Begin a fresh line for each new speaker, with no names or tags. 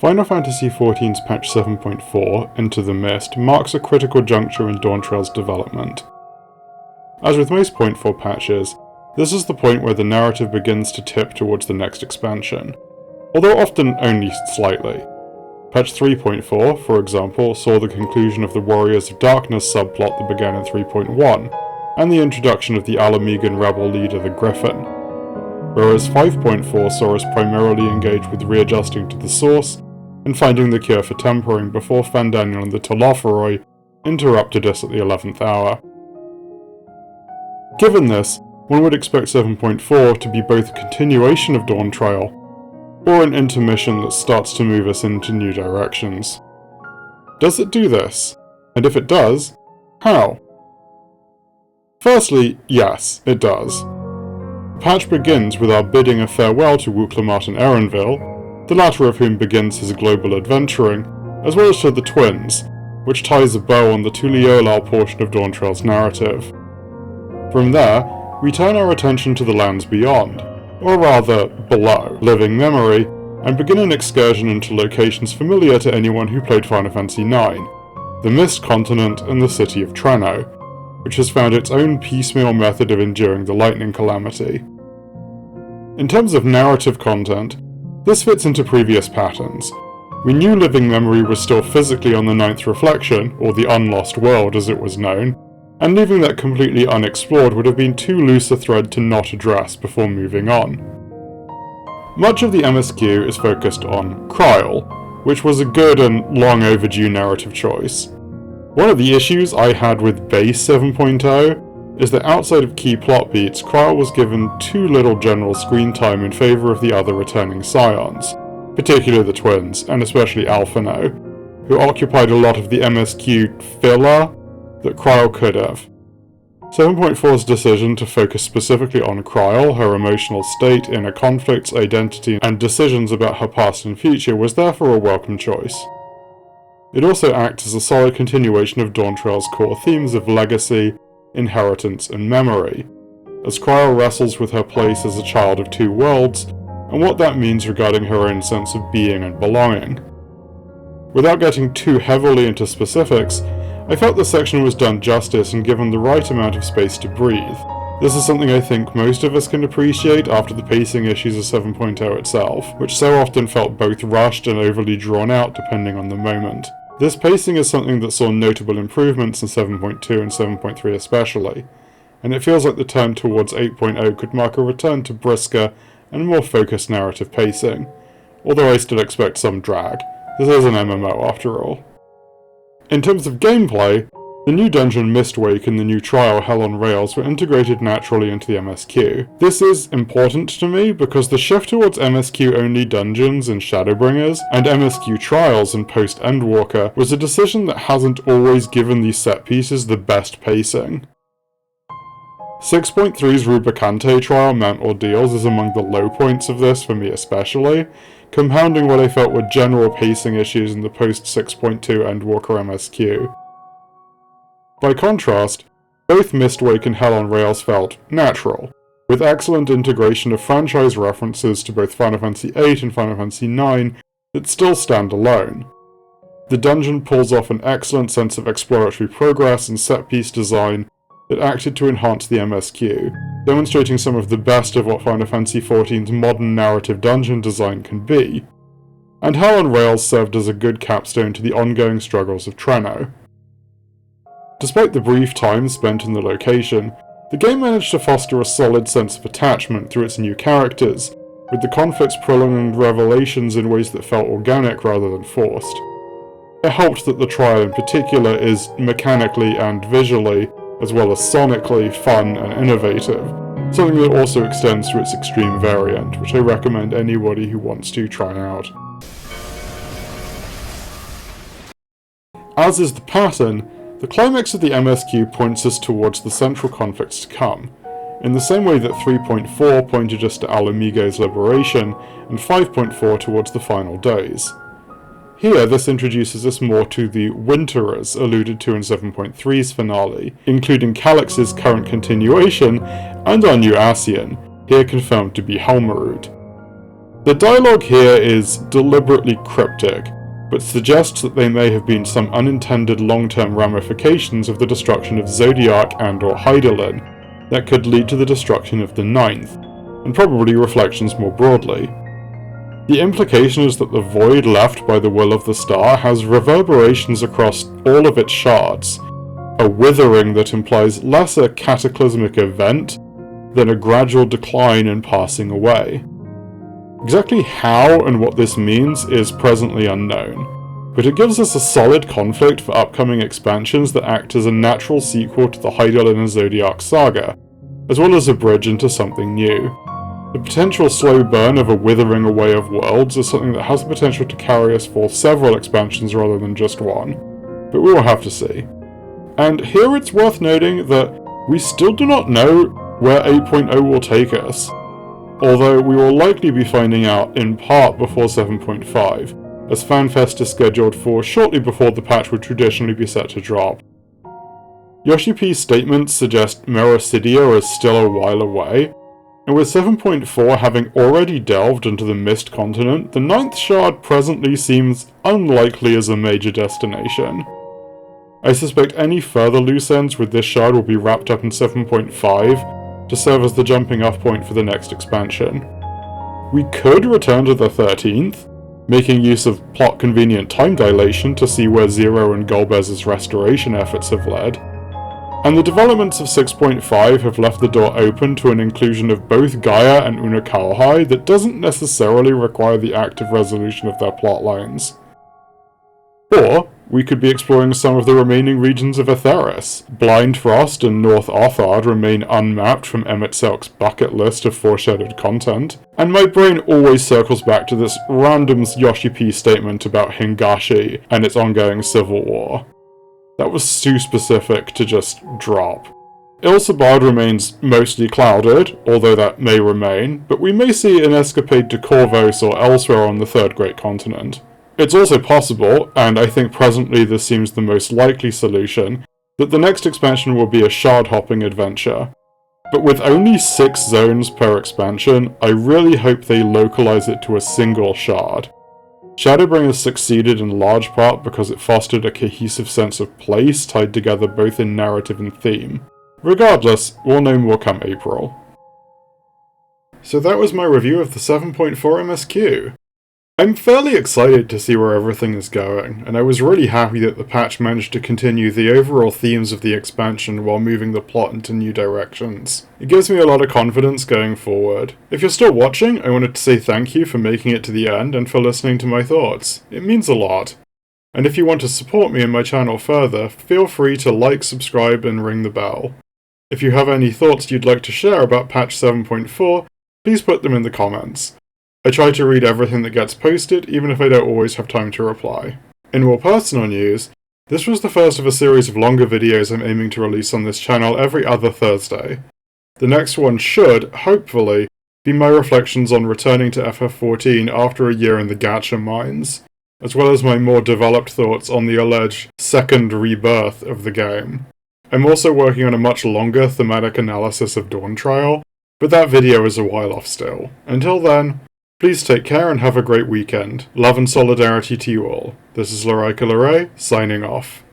Final Fantasy XIV's patch 7.4, Into the Mist, marks a critical juncture in Dawntrail's development. As with most Point 4 patches, this is the point where the narrative begins to tip towards the next expansion, although often only slightly. Patch 3.4, for example, saw the conclusion of the Warriors of Darkness subplot that began in 3.1, and the introduction of the Alamegan rebel leader the Griffin, whereas 5.4 saw us primarily engage with readjusting to the source and finding the cure for tempering before Fandaniel and the Telophoroi interrupted us at the 11th hour. Given this, one would expect 7.4 to be both a continuation of Dawntrail, or an intermission that starts to move us into new directions. Does it do this? And if it does, how? Firstly, yes, it does. The patch begins with our bidding a farewell to Wuklamart and Erenville, the latter of whom begins his global adventuring, as well as to the twins, which ties a bow on the Tuliolal portion of Dawntrail's narrative. From there, we turn our attention to the lands beyond, or rather, below, living memory, and begin an excursion into locations familiar to anyone who played Final Fantasy IX, the Mist Continent and the city of Treno, which has found its own piecemeal method of enduring the lightning calamity. In terms of narrative content, this fits into previous patterns. We knew living memory was still physically on the Ninth Reflection, or the Unlost World as it was known, and leaving that completely unexplored would have been too loose a thread to not address before moving on. Much of the MSQ is focused on Kryl, which was a good and long overdue narrative choice. One of the issues I had with base 7.0 is that outside of key plot beats, Kryl was given too little general screen time in favour of the other returning scions, particularly the twins, and especially Alphino, who occupied a lot of the MSQ filler that Kryl could have. 7.4's decision to focus specifically on Kryl, her emotional state, inner conflicts, identity, and decisions about her past and future was therefore a welcome choice. It also acts as a solid continuation of Dawntrail's core themes of legacy, inheritance, and memory, as Kryl wrestles with her place as a child of two worlds, and what that means regarding her own sense of being and belonging. Without getting too heavily into specifics, I felt this section was done justice and given the right amount of space to breathe. This is something I think most of us can appreciate after the pacing issues of 7.0 itself, which so often felt both rushed and overly drawn out depending on the moment. This pacing is something that saw notable improvements in 7.2 and 7.3 especially, and it feels like the turn towards 8.0 could mark a return to brisker and more focused narrative pacing, although I still expect some drag. This is an MMO after all. In terms of gameplay, the new dungeon Mistwake and the new trial Hell on Rails were integrated naturally into the MSQ. This is important to me because the shift towards MSQ-only dungeons in Shadowbringers and MSQ trials in post-Endwalker was a decision that hasn't always given these set pieces the best pacing. 6.3's Rubicante trial Mount Ordeals is among the low points of this for me especially, compounding what I felt were general pacing issues in the post-6.2 Endwalker MSQ. By contrast, both Mistwake and Hell on Rails felt natural, with excellent integration of franchise references to both Final Fantasy VIII and Final Fantasy IX that still stand alone. The dungeon pulls off an excellent sense of exploratory progress and set-piece design that acted to enhance the MSQ, demonstrating some of the best of what Final Fantasy XIV's modern narrative dungeon design can be, and Hell on Rails served as a good capstone to the ongoing struggles of Treno. Despite the brief time spent in the location, the game managed to foster a solid sense of attachment through its new characters, with the conflicts prolonging revelations in ways that felt organic rather than forced. It helped that the trial in particular is mechanically and visually, as well as sonically, fun and innovative, something that also extends to its extreme variant, which I recommend anybody who wants to try out. As is the pattern, the climax of the MSQ points us towards the central conflicts to come, in the same way that 3.4 pointed us to Alamega's liberation, and 5.4 towards the final days. Here, this introduces us more to the Winterers alluded to in 7.3's finale, including Calyx's current continuation, and our new Ascian, here confirmed to be Helmerud. The dialogue here is deliberately cryptic, but suggests that there may have been some unintended long-term ramifications of the destruction of Zodiac and/or Hydaelyn that could lead to the destruction of the Ninth, and probably reflections more broadly. The implication is that the void left by the will of the star has reverberations across all of its shards, a withering that implies less a cataclysmic event than a gradual decline and passing away. Exactly how and what this means is presently unknown, but it gives us a solid conflict for upcoming expansions that act as a natural sequel to the Hydaelyn and Zodiac saga, as well as a bridge into something new. The potential slow burn of a withering away of worlds is something that has the potential to carry us for several expansions rather than just one, but we will have to see. And here it's worth noting that we still do not know where 8.0 will take us, although we will likely be finding out in part before 7.5, as FanFest is scheduled for shortly before the patch would traditionally be set to drop. Yoshi P's statements suggest Mericidia is still a while away, and with 7.4 having already delved into the Mist Continent, the Ninth Shard presently seems unlikely as a major destination. I suspect any further loose ends with this shard will be wrapped up in 7.5 to serve as the jumping off point for the next expansion. We could return to the 13th, making use of plot-convenient time dilation to see where Zero and Golbez's restoration efforts have led. And the developments of 6.5 have left the door open to an inclusion of both Gaia and Unokalhai that doesn't necessarily require the active resolution of their plot lines. Or, we could be exploring some of the remaining regions of Aetheris. Blind Frost and North Othard remain unmapped from Emmett Selk's bucket list of foreshadowed content, and my brain always circles back to this random Yoshi P statement about Hingashi and its ongoing civil war. That was too specific to just drop. Ilsabard remains mostly clouded, although that may remain, but we may see an escapade to Corvos or elsewhere on the Third Great Continent. It's also possible, and I think presently this seems the most likely solution, that the next expansion will be a shard-hopping adventure. But with only 6 zones per expansion, I really hope they localize it to a single shard. Shadowbringers succeeded in large part because it fostered a cohesive sense of place tied together both in narrative and theme. Regardless, we'll know more come April. So that was my review of the 7.4 MSQ. I'm fairly excited to see where everything is going, and I was really happy that the patch managed to continue the overall themes of the expansion while moving the plot into new directions. It gives me a lot of confidence going forward. If you're still watching, I wanted to say thank you for making it to the end and for listening to my thoughts. It means a lot. And if you want to support me and my channel further, feel free to like, subscribe, and ring the bell. If you have any thoughts you'd like to share about patch 7.4, please put them in the comments. I try to read everything that gets posted, even if I don't always have time to reply. In more personal news, this was the first of a series of longer videos I'm aiming to release on this channel every other Thursday. The next one should, hopefully, be my reflections on returning to FF14 after a year in the Gacha mines, as well as my more developed thoughts on the alleged second rebirth of the game. I'm also working on a much longer thematic analysis of Dawntrail, but that video is a while off still. Until then, please take care and have a great weekend. Love and solidarity to you all. This is Laraika Laray, signing off.